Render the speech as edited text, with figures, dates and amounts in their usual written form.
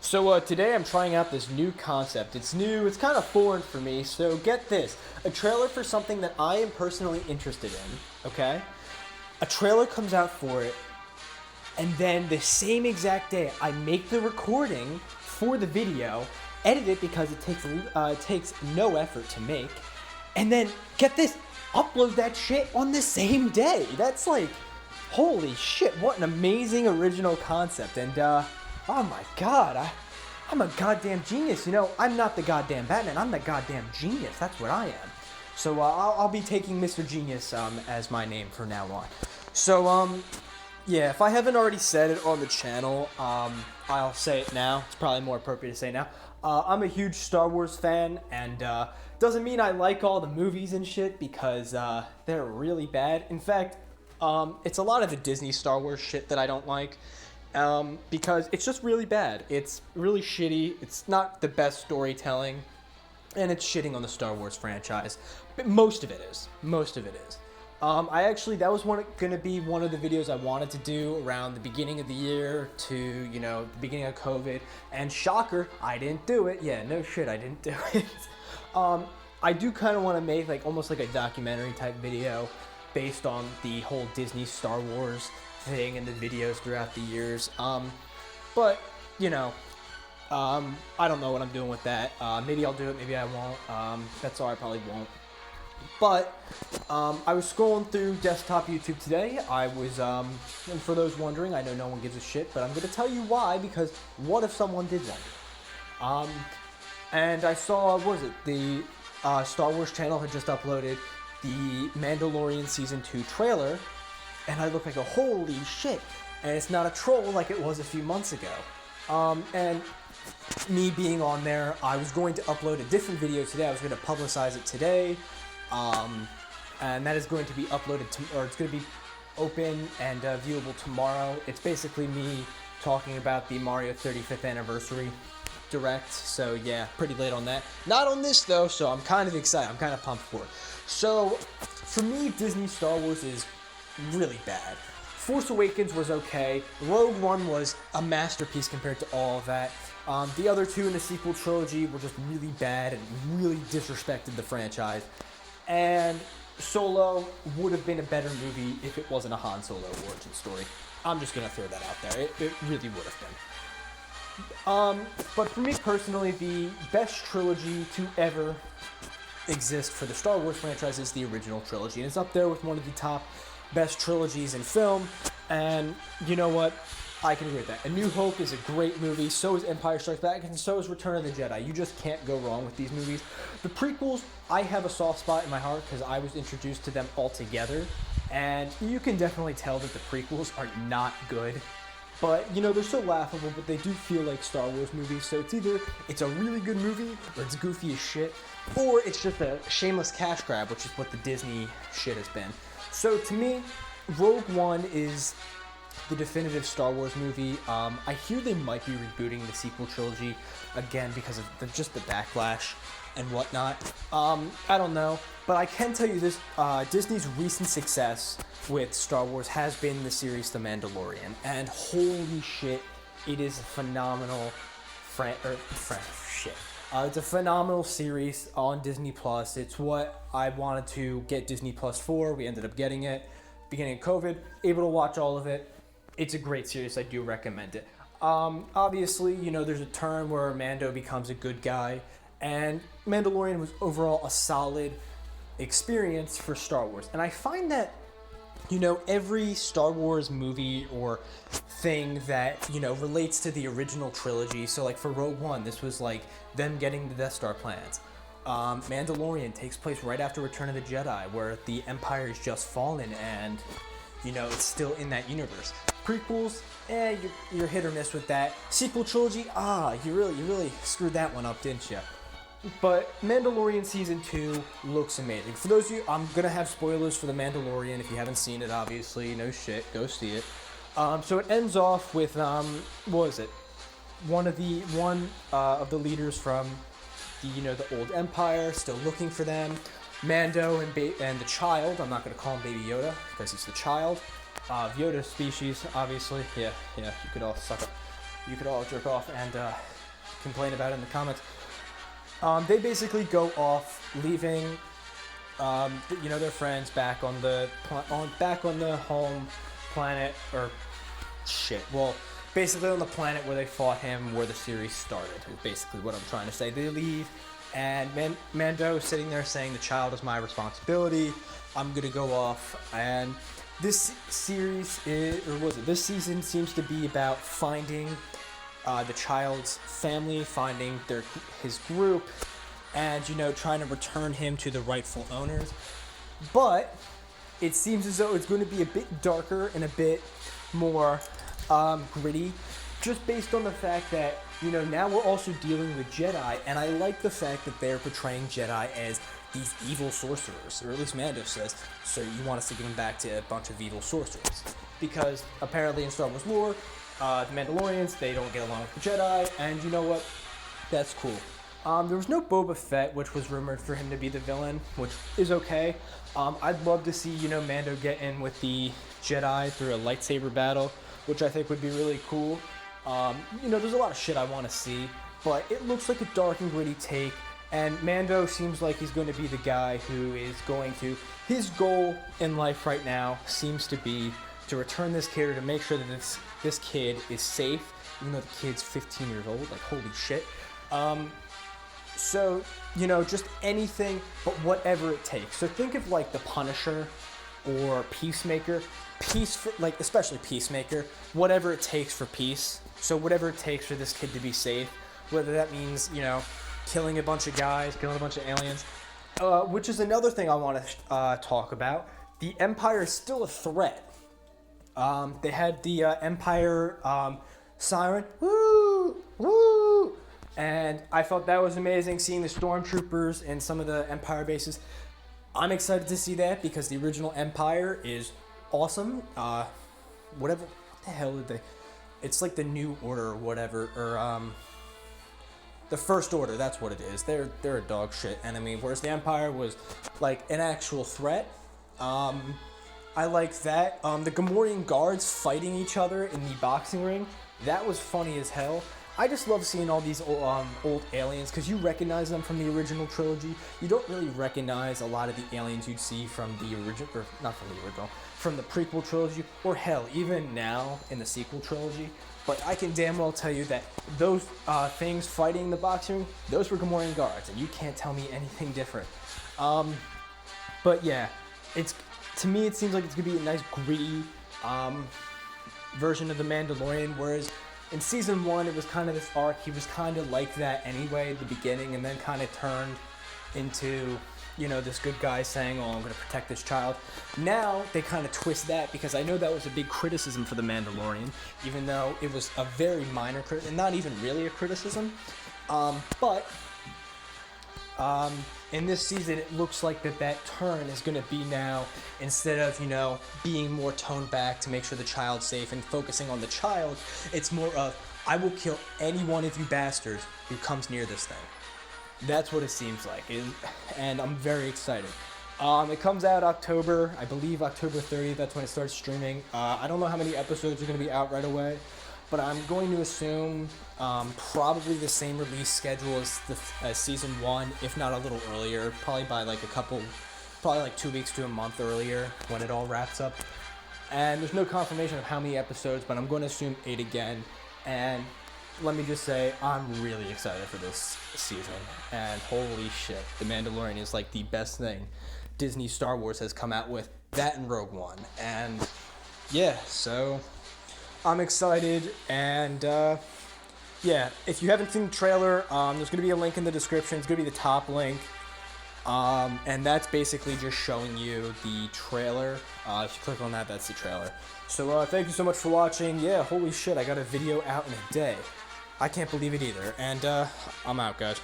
So today I'm trying out this new concept. It's new, it's kind of foreign for me, so get this. A trailer for something that I am personally interested in, okay? A trailer comes out for it, and then the same exact day I make the recording for the video, edit it because it takes no effort to make, and then, get this, upload that shit on the same day. That's like, holy shit, what an amazing original concept. And oh my god, I'm a goddamn genius. You know, I'm not the goddamn Batman, I'm the goddamn genius. That's what I am. So I'll be taking Mr. Genius as my name from now on. So yeah, if I haven't already said it on the channel, I'll say it now. It's probably more appropriate to say now. I'm a huge Star Wars fan, and doesn't mean I like all the movies and shit, because they're really bad. In fact, it's a lot of the Disney Star Wars shit that I don't like, because it's just really bad. It's really shitty, it's not the best storytelling, and it's shitting on the Star Wars franchise. But most of it is. That was gonna be one of the videos I wanted to do around the beginning of the year to, you know, the beginning of COVID, and shocker, I didn't do it. Yeah, no shit, I didn't do it. I do kind of want to make like almost like a documentary type video based on the whole Disney Star Wars thing and the videos throughout the years. But, you know, I don't know what I'm doing with that. Maybe I'll do it, maybe I won't. That's all, I probably won't. But I was scrolling through desktop YouTube today. I was, and for those wondering, I know no one gives a shit, but I'm going to tell you why, because what if someone did wonder? And I saw, what was it, the Star Wars channel had just uploaded the Mandalorian Season 2 trailer, and I look like a holy shit, and it's not a troll like it was a few months ago. And me being on there, I was going to upload a different video today. I was going to publicize it today, and that is going to be uploaded, or it's going to be open and viewable tomorrow. It's basically me talking about the Mario 35th anniversary direct, so yeah, pretty late on that. Not on this though, so I'm kind of excited. I'm kind of pumped for it. So, for me, Disney Star Wars is really bad. Force Awakens was okay. Rogue One was a masterpiece compared to all of that. The other two in the sequel trilogy were just really bad and really disrespected the franchise. And Solo would have been a better movie if it wasn't a Han Solo origin story. I'm just gonna throw that out there. It really would have been. But for me personally, the best trilogy to ever exist for the Star Wars franchise is the original trilogy, and it's up there with one of the top best trilogies in film. And you know what? I can agree with that. A New Hope is a great movie, so is Empire Strikes Back, and so is Return of the Jedi. You just can't go wrong with these movies. The prequels, I have a soft spot in my heart because I was introduced to them all together, and you can definitely tell that the prequels are not good. But, you know, they're so laughable, but they do feel like Star Wars movies, so it's either it's a really good movie, or it's goofy as shit, or it's just a shameless cash grab, which is what the Disney shit has been. So to me, Rogue One is the definitive Star Wars movie. I hear they might be rebooting the sequel trilogy again because of just the backlash and whatnot. I don't know, but I can tell you this, Disney's recent success with Star Wars has been the series The Mandalorian, and holy shit, it is a phenomenal it's a phenomenal series on Disney Plus. It's what I wanted to get Disney Plus for. We ended up getting it beginning of COVID, able to watch all of it. It's a great series. I do recommend it. Obviously, you know, there's a turn where Mando becomes a good guy, and Mandalorian was overall a solid experience for Star Wars. And I find that, you know, every Star Wars movie or thing that, you know, relates to the original trilogy, so like for Rogue One, this was like them getting the Death Star plans. Mandalorian takes place right after Return of the Jedi, where the Empire is just fallen and, you know, it's still in that universe. Prequels, you're hit or miss with that. Sequel trilogy, you really screwed that one up, didn't you? But Mandalorian Season 2 looks amazing. For those of you, I'm going to have spoilers for The Mandalorian. If you haven't seen it, obviously, no shit, go see it. So it ends off with, what was it? One of the leaders from the old Empire, still looking for them. Mando and the child, I'm not going to call him Baby Yoda, because he's the child. Yoda species, obviously. Yeah, you could all suck up. you could all jerk off and complain about it in the comments. They basically go off, leaving their friends back on the home planet, or shit. Well, basically on the planet where they fought him, where the series started. Is basically what I'm trying to say. They leave, and Mando is sitting there saying, "The child is my responsibility. I'm gonna go off." And this this season seems to be about finding the child's family, finding his group, and trying to return him to the rightful owners. But it seems as though it's going to be a bit darker and a bit more gritty, just based on the fact that now we're also dealing with Jedi, and I like the fact that they're portraying Jedi as these evil sorcerers, or at least Mando says. So you want us to give them back to a bunch of evil sorcerers, because apparently in Star Wars lore, the Mandalorians, they don't get along with the Jedi, and you know what? That's cool. There was no Boba Fett, which was rumored for him to be the villain, which is okay. I'd love to see, Mando get in with the Jedi through a lightsaber battle, which I think would be really cool. There's a lot of shit I want to see, but it looks like a dark and gritty take, and Mando seems like he's going to be the guy who is going to... His goal in life right now seems to be to return this kid, or to make sure that this kid is safe, even though the kid's 15 years old. Like, holy shit. So, just anything, but whatever it takes. So think of like the Punisher or Peacemaker. Especially Peacemaker. Whatever it takes for peace. So whatever it takes for this kid to be safe. Whether that means, killing a bunch of guys, killing a bunch of aliens. Which is another thing I want to talk about. The Empire is still a threat. They had the Empire siren. Woo! Woo! And I thought that was amazing, seeing the stormtroopers and some of the Empire bases. I'm excited to see that because the original Empire is awesome. What the hell did they... It's like the New Order or whatever, or the First Order, that's what it is. They're a dog shit enemy, whereas the Empire was like an actual threat. I like that. The Gamorrean guards fighting each other in the boxing ring, that was funny as hell. I just love seeing all these old aliens, because you recognize them from the original trilogy. You don't really recognize a lot of the aliens you'd see from the original, or not from the original, from the prequel trilogy, or hell, even now in the sequel trilogy. But I can damn well tell you that those things fighting the boxing ring, those were Gamorrean guards, and you can't tell me anything different. But yeah, to me it seems like it's gonna be a nice gritty version of the Mandalorian, whereas in season 1, it was kind of this arc. He was kind of like that anyway at the beginning, and then kind of turned into, this good guy saying, "Oh, I'm going to protect this child." Now, they kind of twist that, because I know that was a big criticism for The Mandalorian, even though it was a very minor criticism, not even really a criticism. In this season, it looks like that turn is going to be now, instead of, being more toned back to make sure the child's safe and focusing on the child, it's more of, I will kill any one of you bastards who comes near this thing. That's what it seems like, and I'm very excited. It comes out October, I believe October 30th, that's when it starts streaming. I don't know how many episodes are going to be out right away, but I'm going to assume probably the same release schedule as season 1, if not a little earlier, probably by probably 2 weeks to a month earlier when it all wraps up. And there's no confirmation of how many episodes, but I'm going to assume 8 again. And let me just say, I'm really excited for this season. And holy shit, The Mandalorian is like the best thing Disney Star Wars has come out with. That and Rogue One. And yeah, so I'm excited, and yeah, if you haven't seen the trailer, there's going to be a link in the description. It's going to be the top link, and that's basically just showing you the trailer. If you click on that, that's the trailer. So thank you so much for watching. Yeah, holy shit, I got a video out in a day. I can't believe it either, and I'm out, guys.